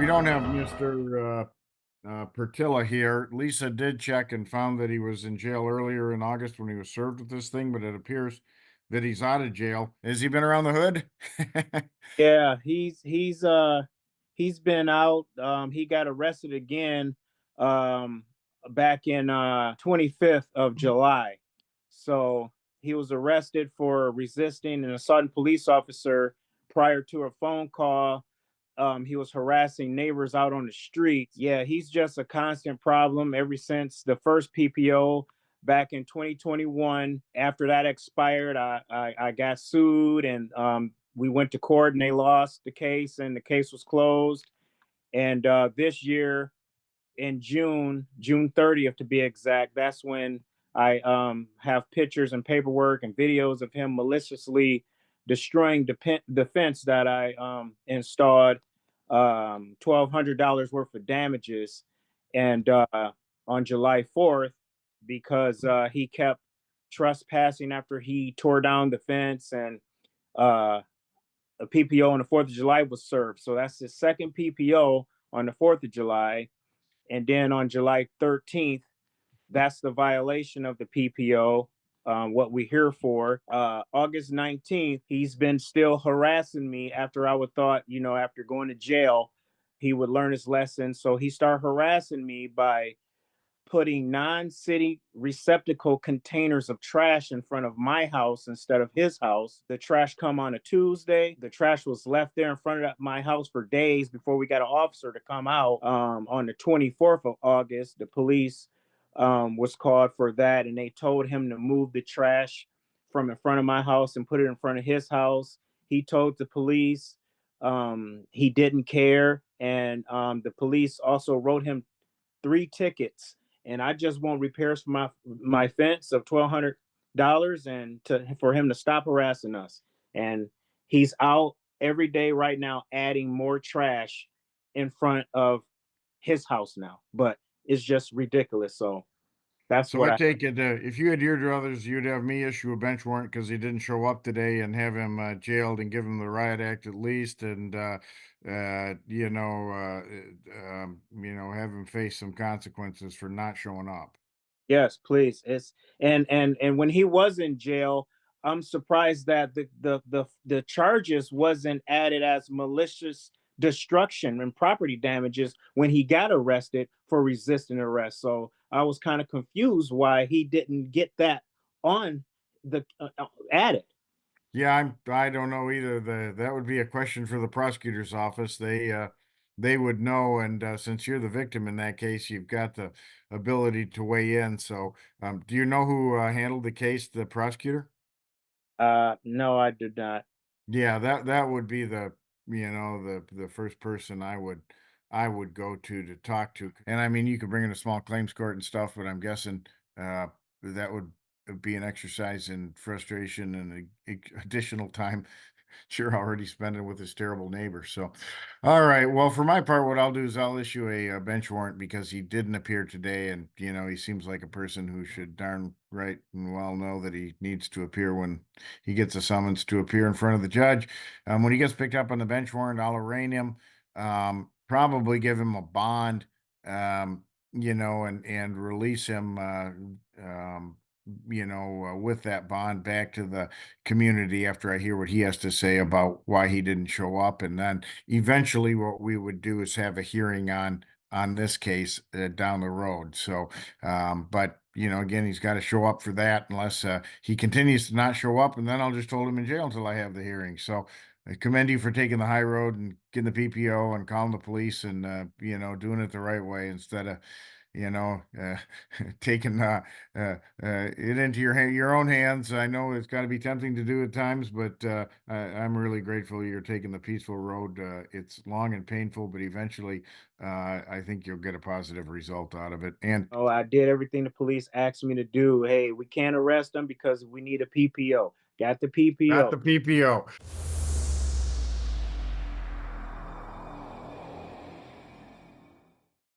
We don't have Mr. Pertilla here. Lisa did check and found that he was in jail earlier in August when he was served with this thing, but it appears that he's out of jail. Has he been around the hood? Yeah, he's been out. He got arrested again um back in 25th of July. So he was arrested for resisting an assaulting police officer prior to a phone call. He was harassing neighbors out on the streets. Yeah, he's just a constant problem ever since the first PPO back in 2021. After that expired, I got sued, and we went to court and they lost the case, and the case was closed. And this year in June 30th to be exact, that's when I have pictures and paperwork and videos of him maliciously destroying the fence that I installed, $1,200 worth of damages, and on July 4th, because he kept trespassing after he tore down the fence, and uh, a PPO on the 4th of July was served. So that's the second PPO on the 4th of July. And then on July 13th, that's the violation of the PPO, what we're here for. August 19th, he's been still harassing me after I would thought, after going to jail, he would learn his lesson. So he started harassing me by putting non-city receptacle containers of trash in front of my house instead of his house. The trash come on a Tuesday. The trash was left there in front of my house for days before we got an officer to come out. On the 24th of August, the police was called for that, and they told him to move the trash from in front of my house and put it in front of his house. He told the police he didn't care, and the police also wrote him 3 tickets, and I just want repairs for my fence of $1,200, and for him to stop harassing us. And he's out every day right now adding more trash in front of his house now, but it's just ridiculous. So that's So what I I. take it, if you adhere to others, you'd have me issue a bench warrant because he didn't show up today and have him jailed and give him the riot act at least, and have him face some consequences for not showing up. Yes, please. It's and when he was in jail, I'm surprised that the charges wasn't added as malicious destruction and property damages when he got arrested for resisting arrest. So I was kind of confused why he didn't get that on the added. Yeah, I don't know either. That would be a question for the prosecutor's office. They would know, and since you're the victim in that case, you've got the ability to weigh in. So, do you know who handled the case, the prosecutor? No, I did not. Yeah, that would be the first person I would go to talk to. And I mean, you could bring in a small claims court and stuff, but I'm guessing that would be an exercise in frustration and additional time you're already spending with this terrible neighbor. So, all right. Well, for my part, what I'll do is I'll issue a bench warrant because he didn't appear today, and he seems like a person who should darn right and well know that he needs to appear when he gets a summons to appear in front of the judge. When he gets picked up on the bench warrant, I'll arraign him. Probably give him a bond. And release him. With that bond back to the community after I hear what he has to say about why he didn't show up, and then eventually what we would do is have a hearing on this case down the road. So, but again, he's got to show up for that unless he continues to not show up, and then I'll just hold him in jail until I have the hearing. So. I commend you for taking the high road and getting the PPO and calling the police and doing it the right way instead of you know, uh, taking it into your own hands. I know it's got to be tempting to do at times, but I'm really grateful you're taking the peaceful road. It's long and painful, but eventually, I think you'll get a positive result out of it. And Oh, I did everything the police asked me to do. Hey, we can't arrest them because we need a PPO. Got the got PPO. the PPO.